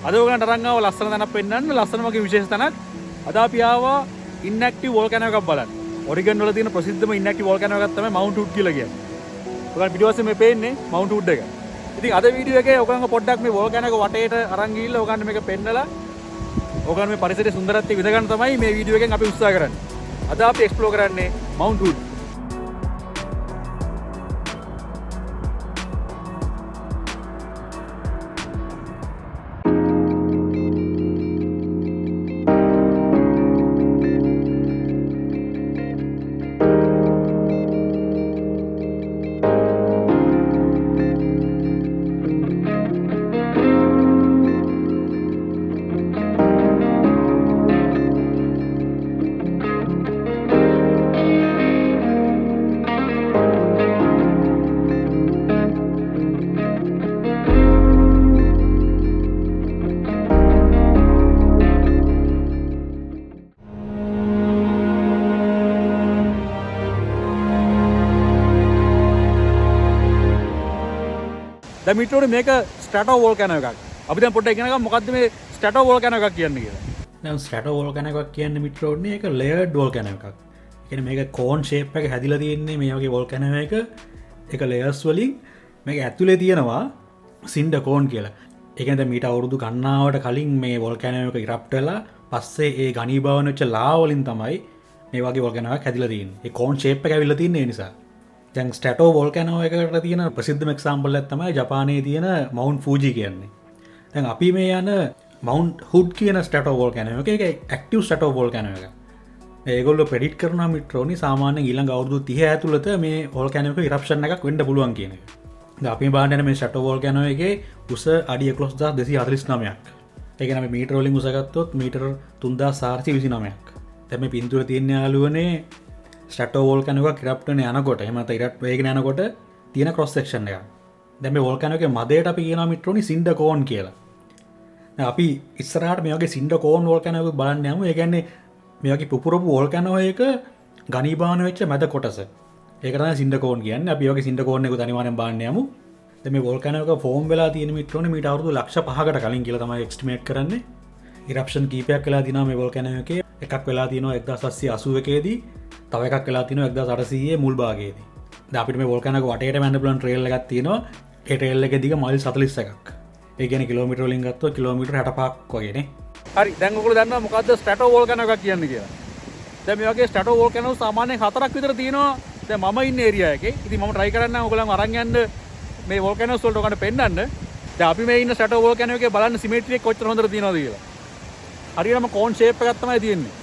අද ඔයගලන්ට අරන් ආව ලස්සන තැනක් පෙන්නන්න ලස්සන වගේ විශේෂ තැනක්. අද අපි ආවා ඉන්ඇක්ටිව් වෝල්කැනෝ එකක් බලන්න. ඔරිගන් වල තියෙන ප්‍රසිද්ධම ඉන්ඇක්ටිව් වෝල්කැනෝ එකක් තමයි මවුන්ට් වුඩ් කියලා කියන්නේ. ඔයගලන්ට පිටුපස්සේ මේ පේන්නේ මවුන්ට් වුඩ් එක. ඉතින් අද වීඩියෝ එකේ ඔයගලන්ට පොඩ්ඩක් මේ වෝල්කැනෝ එක වටේට අරන් ගිහිල්ලා ඔයගලන්ට මේක පෙන්නලා ඔයගලන්ට මේ පරිසරයේ සුන්දරත්වය විඳ ගන්න තමයි මේ වීඩියෝ එකෙන් අපි උත්සාහ කරන්නේ. අද අපි එක්ස්ප්ලෝර් කරන්නේ මවුන්ට් වුඩ්. දැන් මිත්‍රෝනේ මේක ස්ට්‍රැටෝ වෝල්කැනෝ එකක්. අපි දැන් පොඩ්ඩක් ඉගෙන ගමු මොකද්ද මේ ස්ට්‍රැටෝ වෝල්කැනෝ එකක් කියන්නේ කියලා. දැන් ස්ට්‍රැටෝ වෝල්කැනෝ එකක් කියන්නේ මිත්‍රෝනේ ඒක ලේයර්ඩ් වෝල්කැනෝ එකක්. ඒ කියන්නේ මේක කෝන් ෂේප් එක හැදිලා තියෙන්නේ මේ වගේ වෝල්කැනෝ එක. ඒක ලේයර්ස් වලින් මේක ඇතුලේ තියෙනවා සින්ඩර් කෝන් කියලා. ඒ කියන්නේ දැන් මීට අවුරුදු ගණනාවට කලින් මේ වෝල්කැනෝ එක ඉරප්ට් වෙලා පස්සේ ඒ ඝනීභවන වෙච්ච ලාවා වලින් තමයි මේ වගේ වෝල්කැනෝ එකක් හැදිලා තියෙන්නේ. ඒ කෝන් ෂේප් එක ඇවිල්ලා තියෙන්නේ ඒ නිසා. දැන් ස්ටැටෝ වෝල්කැනෝ එකට තියෙන ප්‍රසිද්ධම එක්සාම්පල් එකක් තමයි ජපානයේ තියෙන මවුන්ට් ෆූජි කියන්නේ. දැන් අපි මේ යන මවුන්ට් හුඩ් කියන ස්ටැටෝ වෝල්කැනෝ එක ඇක්ටිව් ස්ටැටෝ වෝල්කැනෝ එක. ඒගොල්ලෝ ප්‍රෙඩික්ට් කරනවා මිත්‍රෝනි සාමාන්‍යයෙන් ඊළඟ අවුරුදු 30 ඇතුළත මේ වෝල්කැනෝ එක ඉරප්ෂන් එකක් වෙන්න පුළුවන් කියන එක. දැන් අපි බලන්න මේ ස්ටැටෝ වෝල්කැනෝ එකේ උස අඩි 11249ක්. ඒ කියන්නේ අපි මීටර වලින් උස ගත්තොත් මීටර 3429ක්. දැන් මේ පින්තූරේ තියෙන යාළුවනේ ස්ටැටෝ වෝල්කැනෝ එකක් ඉරප්ට් වෙන යනකොට එහෙම නැත්නම් ඉරප්ට් වෙගෙන යනකොට තියෙන ක්‍රොස් සෙක්ෂන් එක. දැන් මේ වෝල්කැනෝ එකේ මැදයට අපි කියනවා මිත්‍රෝනි සින්ඩර් කෝන් කියලා. දැන් අපි ඉස්සරහට මේ වගේ සින්ඩර් කෝන් වෝල්කැනෝ එකක් බලන්න යමු. ඒ කියන්නේ මේ වගේ පුපුරපු වෝල්කැනෝ එක ඝනීභවන වෙච්ච මැද කොටස. ඒක තමයි සින්ඩර් කෝන් කියන්නේ. අපි වගේ සින්ඩර් කෝන් එක අනිවාර්යෙන් බලන්න යමු. දැන් මේ වෝල්කැනෝ එක ෆෝම් වෙලා තියෙන මිත්‍රෝනි මීට අවුරුදු ලක්ෂ 5කට කලින් කියලා තමයි එස්ටිමේට් කරන්නේ. ඉරප්ෂන් කීපයක් වෙලා තියෙනවා මේ වෝල්කැනෝ එකේ. එකක් වෙලා තියෙනවා 1781 දී. තව එකක් වෙලා තියෙනවා 1800 මුල් භාගයේදී. දැන් අපිට මේ වෝල්කැනෝ එක වටේට යන්න පුළුවන් ට්‍රේල් එකක් තියෙනවා. ඒ ට්‍රේල් එකේ දිග මයිල් 41ක්. ඒ කියන්නේ කිලෝමීටර වලින් ගත්තොත් කිලෝමීටර 65ක් වගේනේ. හරි දැන් ඔයගොල්ලෝ දන්නවා මොකද්ද ස්ට්‍රැටෝ වෝල්කැනෝ එකක් කියන්නේ කියලා. දැන් මේ වගේ ස්ට්‍රැටෝ වෝල්කැනෝ සාමාන්‍යයෙන් 4ක් විතර තියෙනවා. දැන් මම ඉන්න ඒරියා එකේ. ඉතින් මම try කරන්නම් ඔයගොල්ලන් අරන් යන්න මේ වෝල්කැනෝස් වලට ඔයගොල්ලන්ට පෙන්නන්න. දැන් අපි මේ ඉන්න ස්ට්‍රැටෝ වෝල්කැනෝ එකේ බලන්න සිමෙට්‍රි එක කොච්චර හොඳට තියෙනවද කියලා. හරියටම කෝන් ෂේප් එකක් තමයි තියෙන්නේ.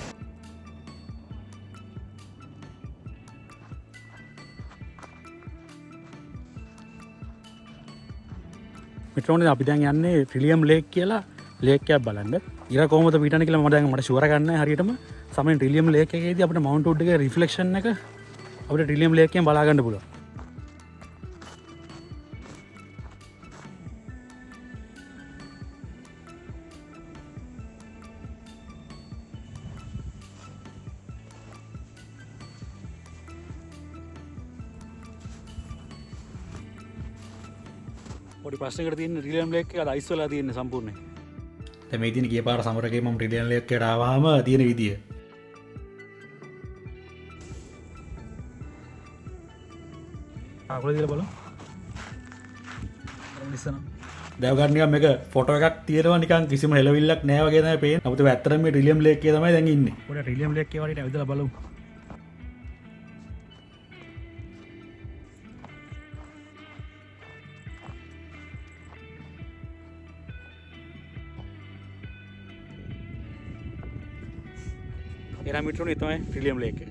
මිත්‍රෝනේ අපි දැන් යන්නේ ට්‍රිලියම් ලේක් කියලා ලේක් එකක් බලන්න. ඉර කොහොමද පිටන්නේ කියලා මම දැන් මට ෂුවර් ගන්න නැහැ හරියටම. සමහරවිට ට්‍රිලියම් ලේක් එකේදී අපිට මවුන්ට් වුඩ් එකේ රිෆ්ලෙක්ෂන් එක අපිට ට්‍රිලියම් ලේක් එකෙන් බලා ගන්න පුළුවන්. පොඩි ප්‍රශ්නයකට තියෙන ට්‍රිලියම් ලේක් එක අයිස් වෙලා තියෙන්නේ සම්පූර්ණයෙන්. දැන් මේ තියෙන ගිය පාර සමරකේ මම ට්‍රිලියම් ලේක් එකට ආවම තියෙන විදිය. ආගොල්ලෝ දිලා බලමු. ඉස්සන. දැන් ගන්න නිකන් මේක ෆොටෝ එකක් තියෙනවා නිකන් කිසිම හෙලවිල්ලක් නැහැ වගේ තමයි පේන්නේ. අපිට ඇත්තටම මේ ට්‍රිලියම් ලේක් එකේ තමයි දැන් ඉන්නේ. පොඩි ට්‍රිලියම් ලේක් එකේ වටේට ඇවිදලා බලමු. එරා මිත්‍රෝනේ තමයි ට්‍රිලියම් ලේක් එක.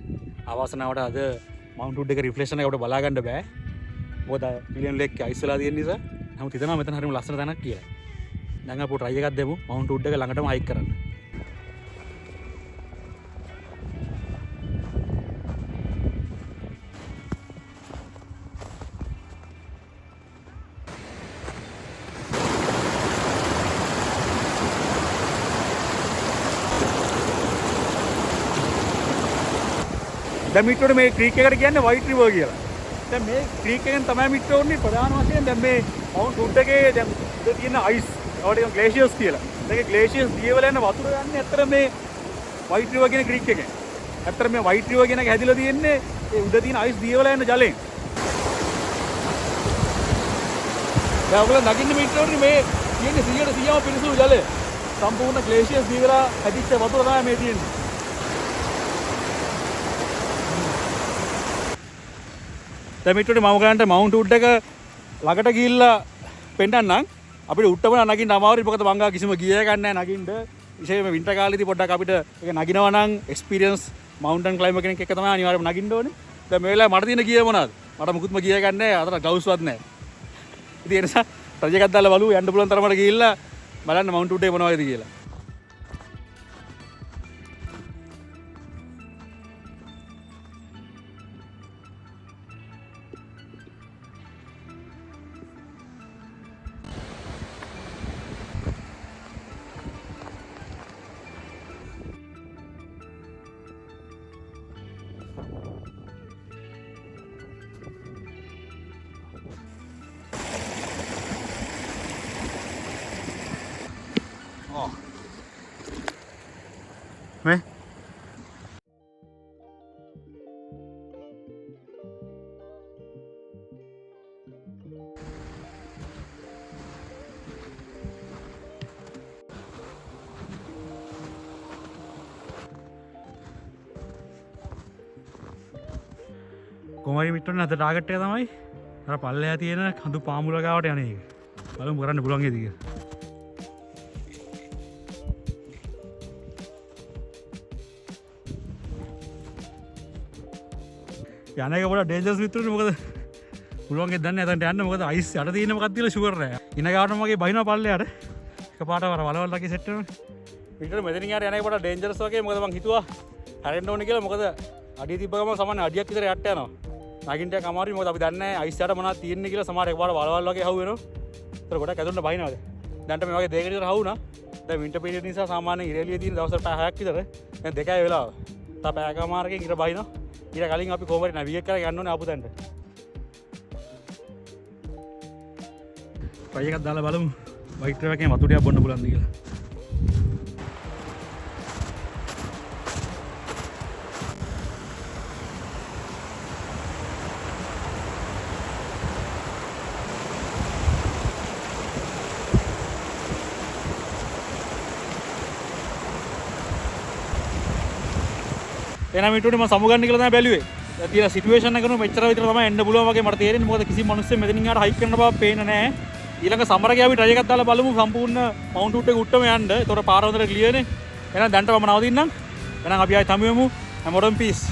ආවාසනාවට අද මවුන්ට් වුඩ් එක රිෆ්ලෙක්ෂන් එක අපිට බලා ගන්න බෑ. මොකද ට්‍රිලියම් ලේක් එක අයිස් වෙලා තියෙන නිසා. නමුත් හිතනවා මෙතන හරිම ලස්සන තැනක් කියලා. දැන් අපි try එකක් දෙමු මවුන්ට් වුඩ් එක ළඟටම හයික් කරන්න. දැන් මිත්‍රෝනේ මේ ක්‍රීක් එකට කියන්නේ වයිට් රිවර් කියලා. දැන් මේ ක්‍රීක් එකෙන් තමයි මිත්‍රෝනේ ප්‍රධාන වශයෙන් දැන් මේ මවුන්ට් වුඩ් එකේ දැන් තියෙන අයිස් ඒවට කියන ග්ලේෂියර්ස් කියලා. දැන් ග්ලේෂියර්ස් දියවල යන වතුර යන්නේ ඇත්තට මේ වයිට් රිවර් කියන ක්‍රීක් එකෙන්. ඇත්තට මේ වයිට් රිවර් කියන එක හැදිලා තියෙන්නේ ඒ උඩ තියෙන අයිස් දියවල යන ජලයෙන්. දැන් ඔයගොල්ලෝ නගින්න මීටර උඩින් මේ තියෙන්නේ 100%ම පිරිසිදු ජලය. සම්පූර්ණ ග්ලේෂියර්ස් දියවල හැදිච්ච වතුර තමයි මේ තියෙන්නේ. දැන් මීටර උඩින් මම ගන්නට මවුන්ට් වුඩ් එක ළඟට ගිහිල්ලා පෙන්නන්නම්. අපිට උට්ටම නගින්න අමාරුයි. මොකද මං ගා කිසිම ගියර් එකක් නැහැ නගින්න. විශේෂයෙන්ම වින්ටර් කාලේදී පොඩ්ඩක් අපිට ඒක නගිනවා නම් එක්ස්පීරියන්ස් මවුන්ටන් ක්ලයිමර් කෙනෙක් එක්ක තමයි අනිවාර්යයෙන්ම නගින්න ඕනේ. දැන් මේ වෙලාවේ මට තියෙන ගියර් මොනවාද? මට මුකුත්ම ගියර් එකක් නැහැ. අතට ග්ලව්ස් වත් නැහැ. ඉතින් ඒ නිසා රජ එකක් දාලා බලුව යන්න පුළුවන් තරමට ගිහිල්ලා බලන්න මවුන්ට් වුඩ් එක මොනවද කියලා. මේ කොමරි මිට්ටෝනේ අද ටාගට් එක තමයි අර පල්ලෙහා තියෙන කඳු පාමුල ගාවට යන එක. බලමු කරන්න පුළුවන් වේද කියලා. යන එක පොඩ ඩේන්ජර්ස් විතරනේ. මොකද පුළුවන් ගෙද දන්නේ නැතන්ට යන්න. මොකද අයිස් යට තියෙන මොකක්ද කියලා ෂුවර් නෑ. ඉන ගාවටම වගේ බහිනවා පල්ලෙහාට. එකපාරට වලවල් ලකි සෙට් වෙනවා. පිටර මෙතනින් යාර යන එක පොඩ ඩේන්ජර්ස් වගේ. මොකද මං හිතුවා හැරෙන්න ඕනේ කියලා. මොකද අඩිය තිබ්බ ගමන් සාමාන්‍ය අඩියක් විතර යට යනවා. නගින්න ටිකක් අමාරුයි. මොකද අපි දන්නේ නැහැ අයිස් යට මොනවද තියෙන්නේ කියලා. සමහර එකපාරට වලවල් වගේ හවු වෙනවා. ඒතර ගොඩක් ඇතුළට බහිනවාද. දැන්ට මේ වගේ දෙයකට විතර හවු වුණා. දැන් වින්ටර් පීරියඩ් නිසා සාමාන්‍යයෙන් ඉරේලිය තියෙන දවස් 6ක් විතර. දැන් 2යි වෙලාව. තා පැයකමාරකින් ඉර බහිනවා. ඊට කලින් අපි කොහොමද නැවිගේට් කරලා යන්න ඕනේ ආපු තැනට. ට්‍රයි එකක් දාලා බලමු. වයිට් රිවර් එකෙන් වතුර ටිකක් බොන්න පුළුවන්ද කියලා. එනම ඊටුනේ මම සමුගන්න කියලා තමයි බැලුවේ. දැන් තියෙන සිටුේෂන් එක නෝ මෙච්චර විතර තමයි එන්න පුළුවන් වගේ මට තේරෙන්නේ. මොකද කිසිම මිනිස්සෙක් මෙතනින් යාට හයික් කරන බව පේන්නේ නැහැ. ඊළඟ සමර ගියා අපි ට්‍රයි එකක් දාලා බලමු සම්පූර්ණ මවුන්ට් වුඩ් එක උඩටම යන්න. ඒතකොට පාර හොඳට ක්ලියර්නේ. එහෙනම් දැන්ට මම නවතින්නම්. එහෙනම් අපි ආයෙ තමුවෙමු. හැමෝටම පීස්.